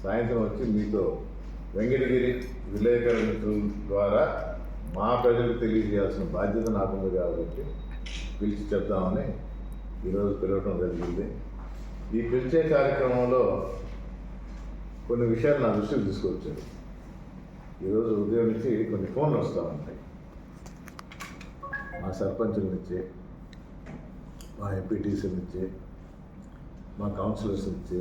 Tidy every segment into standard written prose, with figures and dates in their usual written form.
సాయంత్రం వచ్చి మీతో వెంకటగిరి విలేకరుల ద్వారా మా ప్రజలకు తెలియజేయాల్సిన బాధ్యత నాకుంది కాబట్టి పిలిచి చెప్దామని ఈరోజు పిలవటం జరిగింది. ఈ పిలిచే కార్యక్రమంలో కొన్ని విషయాలు నా దృష్టికి తీసుకొచ్చారు. ఈరోజు ఉదయం నుంచి కొన్ని ఫోన్లు వస్తూ ఉంటాయి. మా సర్పంచుల నుంచి, మా ఎంపీటీసీ నుంచి, మా కౌన్సిలర్స్ నుంచి,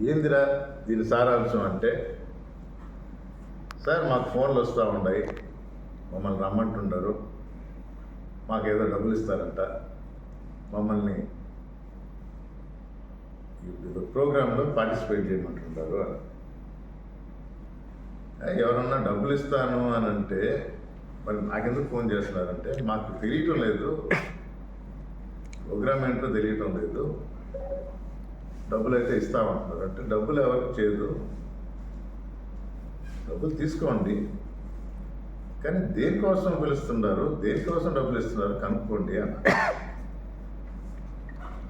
ఏందిరా దీని సారాంశం అంటే, సార్ మాకు ఫోన్లు వస్తూ ఉన్నాయి, మమ్మల్ని రమ్మంటుంటారు, మాకేదో డబ్బులు ఇస్తారంట, మమ్మల్ని ప్రోగ్రాంలో పార్టిసిపేట్ చేయమంటుంటారు అని. ఎవరన్నా డబ్బులు ఇస్తాను అని అంటే మరి నాకెందుకు ఫోన్ చేస్తున్నారంటే, మాకు తెలియటం లేదు, ప్రోగ్రామ్ ఏంటో తెలియటం లేదు, డబ్బులు అయితే ఇస్తామంటున్నారు. అంటే డబ్బులు ఎవరికి చేయదు, డబ్బులు తీసుకోండి, కానీ దేనికోసం పిలుస్తున్నారు, దేనికోసం డబ్బులు ఇస్తున్నారు కనుక్కోండి అన్న.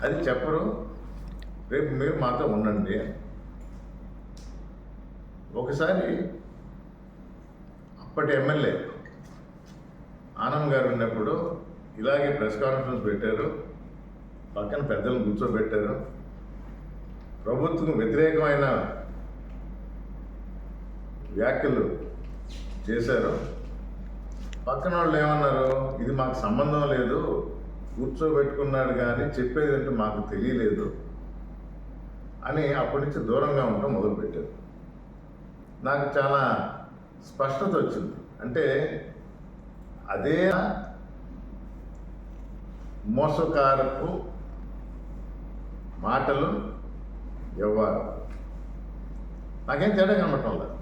అది చెప్పరు, రేపు మీరు మాతో ఉండండి అని. ఒకసారి అప్పటి ఎమ్మెల్యే ఆనంద్ గారు ఉన్నప్పుడు ఇలాగే ప్రెస్ కాన్ఫరెన్స్ పెట్టారు, పక్కన పెద్దలను కూర్చోబెట్టారు, ప్రభుత్వం వ్యతిరేకమైన వ్యాఖ్యలు చేశారు. పక్కన వాళ్ళు ఏమన్నారు, ఇది మాకు సంబంధం లేదు, కూర్చోబెట్టుకున్నాడు కానీ చెప్పేదంటే మాకు తెలియలేదు అని అప్పటి నుంచి దూరంగా ఉండటం మొదలుపెట్టారు. నాకు చాలా స్పష్టత వచ్చింది. అంటే అదే మోసకారపు మాటలు వ్యవహారం నాకేం తేడా కనబడటం లేదు,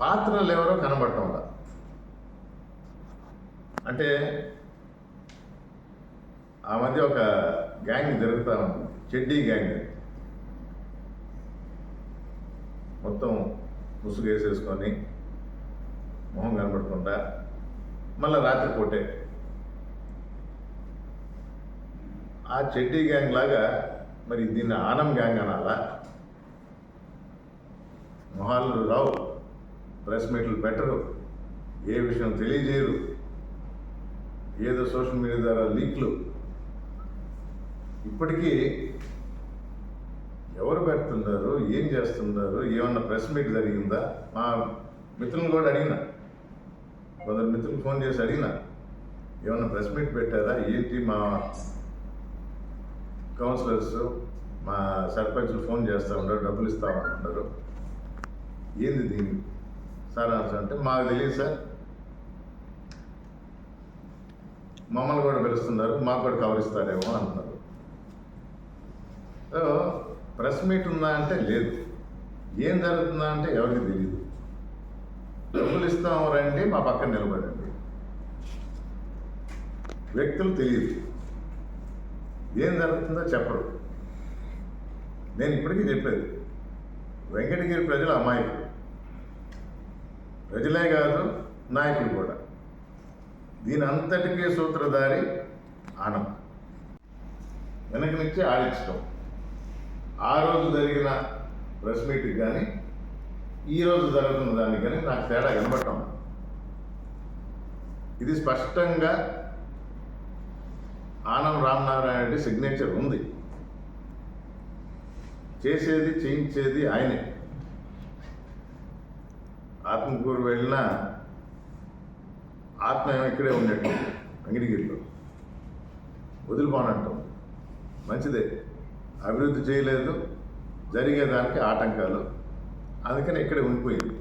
పాత్రలు ఎవరో కనబడటం లేదు. అంటే ఆ మధ్య ఒక గ్యాంగ్ జరుగుతూ ఉంటుంది, చెడ్డీ గ్యాంగ్, మొత్తం ముసుగు వేసేసుకొని మొహం కనబడకుండా మళ్ళీ రాత్రిపూటే ఆ చెడ్డీ గ్యాంగ్ లాగా మరి దీన్ని ఆనం గ్యాంగ్ అనాలా? మొహాలు రావు, ప్రెస్ మీట్లు పెట్టరు, ఏ విషయం తెలియజేయరు, ఏదో సోషల్ మీడియా ద్వారా లీక్లు. ఇప్పటికీ ఎవరు పెడుతున్నారు, ఏం చేస్తున్నారు, ఏమన్నా ప్రెస్ మీట్ జరిగిందా? మా మిత్రులను కూడా అడిగినా, కొందరు మిత్రులు ఫోన్ చేసి అడిగినా, ఏమన్నా ప్రెస్ మీట్ పెట్టారా ఏంటి? మా కౌన్సిలర్స్, మా సర్పంచ్లు ఫోన్ చేస్తూ ఉన్నారు, డబ్బులు ఇస్తామంటున్నారు, ఏంది దీని సారాంశం అంటే, మాకు తెలియదు సార్, మమ్మల్ని కూడా పిలుస్తున్నారు, మాకు కూడా కవర్ ఇస్తారేమో అంటున్నారు. ప్రెస్ మీట్ ఉందా అంటే లేదు, ఏం జరుగుతుందా అంటే ఎవరికి తెలియదు. డబ్బులు ఇస్తాము రండి, మా పక్కన నిలబడండి, వ్యక్తులు తెలియదు, ఏం జరుగుతుందో చెప్పరు. నేను ఇప్పటికీ చెప్పేది, వెంకటగిరి ప్రజల అమాయకులు, ప్రజలే కాదు నాయకులు కూడా. దీని అంతటికీ సూత్రధారి ఆనంద్. వెనక నుంచి ఆడించడం. ఆ రోజు జరిగిన ప్రెస్ మీట్కి కానీ ఈరోజు జరుగుతున్న దానికి కానీ నాకు తేడా కనబడటం. ఇది స్పష్టంగా ఆనం రామనారాయణ రెడ్డి సిగ్నేచర్ ఉంది. చేసేది చేయించేది ఆయనే. ఆత్మకూరు వెళ్ళినా ఆత్మ ఇక్కడే ఉండేట్టు వెంకటగిరిలో వదిలిపోనంటాం. మంచిదే, అభివృద్ధి చేయలేదు, జరిగేదానికి ఆటంకాలు, అందుకని ఇక్కడే ఉండిపోయింది.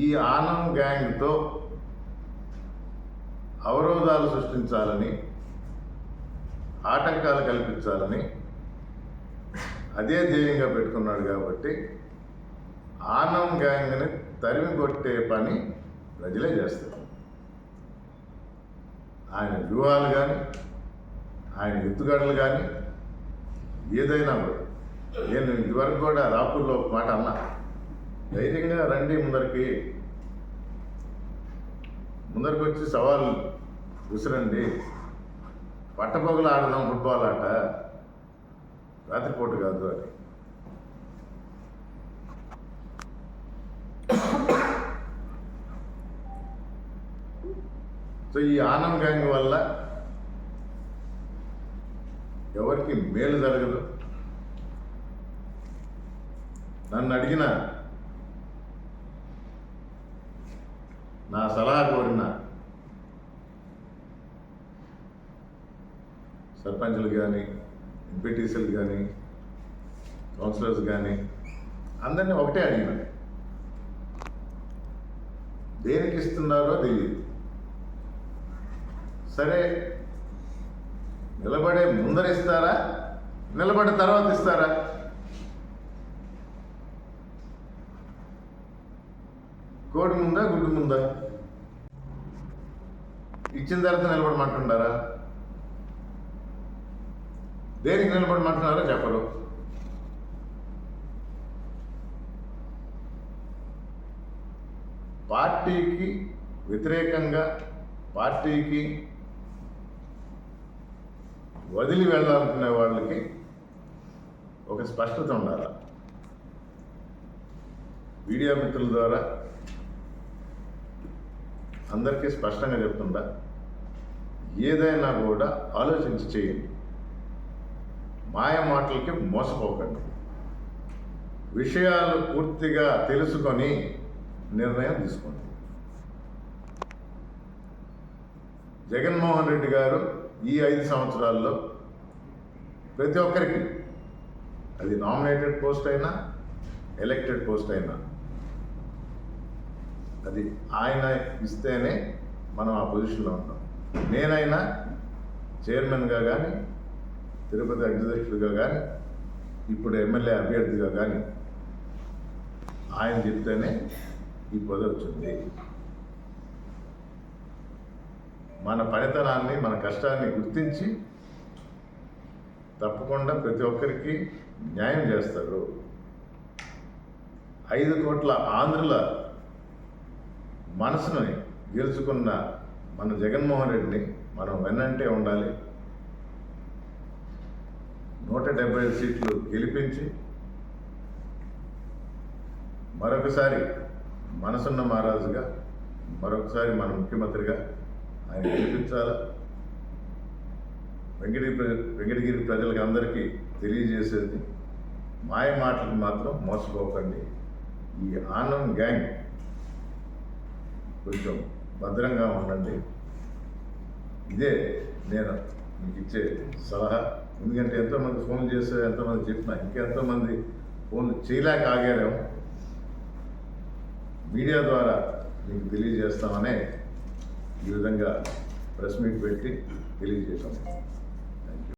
ఈ ఆనం గ్యాంగ్తో అవరోధాలు సృష్టించాలని, ఆటంకాలు కల్పించాలని అదే ధ్యేయంగా పెట్టుకున్నాడు. కాబట్టి ఆనం గ్యాంగ్ని తరిమి కొట్టే పని ప్రజలే చేస్తారు. ఆయన వ్యూహాలు కానీ, ఆయన ఎత్తుగడలు కానీ, ఏదైనా కూడా. నేను ఇదివరకు కూడా రాపూర్లో ఒక మాట అన్నా, ధైర్యంగా రండి, ముందరికి వచ్చి సవాల్ విసురండి. పట్టపగలు ఆడదాం ఫుట్బాల్ ఆట, రాత్రిపూట కాదు అని. సో ఈ ఆనం గ్యాంగ్ వల్ల ఎవరికి మేలు జరగదు. నన్ను అడిగిన, నా సలహా కోరిన సర్పంచులు కానీ, ఎంపీటీసీలు కానీ, కౌన్సిలర్స్ కానీ అందరినీ ఒకటే అడిగినాను, దేనికి ఇస్తున్నారో తెలియదు. సరే, నిలబడే ముందర ఇస్తారా, నిలబడే తర్వాత ఇస్తారా? కోడి ముందా గుడ్డు ముందా? ఇచ్చిన తర్వాత నిలబడమంటున్నారా? దేనికి నిలబడమంటున్నారో చెప్పరు. పార్టీకి వ్యతిరేకంగా, పార్టీకి వదిలి వెళ్ళాలనుకునే వాళ్ళకి ఒక స్పష్టత ఉండాలి. మీడియా మిత్రుల ద్వారా అందరికీ స్పష్టంగా చెప్తుందా, ఏదైనా కూడా ఆలోచించి చేయండి. మాయ మాటలకి మోసపోకండి. విషయాలు పూర్తిగా తెలుసుకొని నిర్ణయం తీసుకోండి. జగన్మోహన్ రెడ్డి గారు ఈ 5 సంవత్సరాల్లో ప్రతి ఒక్కరికి, అది నామినేటెడ్ పోస్ట్ అయినా ఎలక్టెడ్ పోస్ట్ అయినా, అది ఆయన ఇస్తేనే మనం ఆ పొజిషన్లో ఉంటాం. నేనైనా చైర్మన్గా కానీ, తిరుపతి అధ్యక్షుడిగా కానీ, ఇప్పుడు ఎమ్మెల్యే అభ్యర్థిగా కానీ ఆయన చెప్తేనే ఈ పదవి వచ్చింది. మన పనితనాన్ని, మన కష్టాన్ని గుర్తించి తప్పకుండా ప్రతి ఒక్కరికి న్యాయం చేస్తారు. 5 కోట్ల ఆంధ్రుల మనసుని గెలుచుకున్న మన జగన్మోహన్ రెడ్డిని మనం వెన్నంటే ఉండాలి. 175 సీట్లు గెలిపించి మరొకసారి మనసున్న మహారాజుగా, మరొకసారి మన ముఖ్యమంత్రిగా ఆయన గెలిపించాలా. వెంకటగిరి ప్రజలకు అందరికీ తెలియజేసేది, మాయ మాటలకు మాత్రం మోసపోకండి. ఈ ఆనం గ్యాంగ్ కొంచెం భద్రంగా ఉండండి. ఇదే నేను మీకు ఇచ్చే సలహా. ఎందుకంటే ఎంతోమంది ఫోన్ చేస్తే, ఎంతోమంది చెప్పినా, ఇంకెంతోమంది ఫోన్లు చేయలేక ఆగారేమో. మీడియా ద్వారా మీకు తెలియజేస్తామనే ఈ విధంగా ప్రెస్ మీట్ పెట్టి తెలియజేశాం.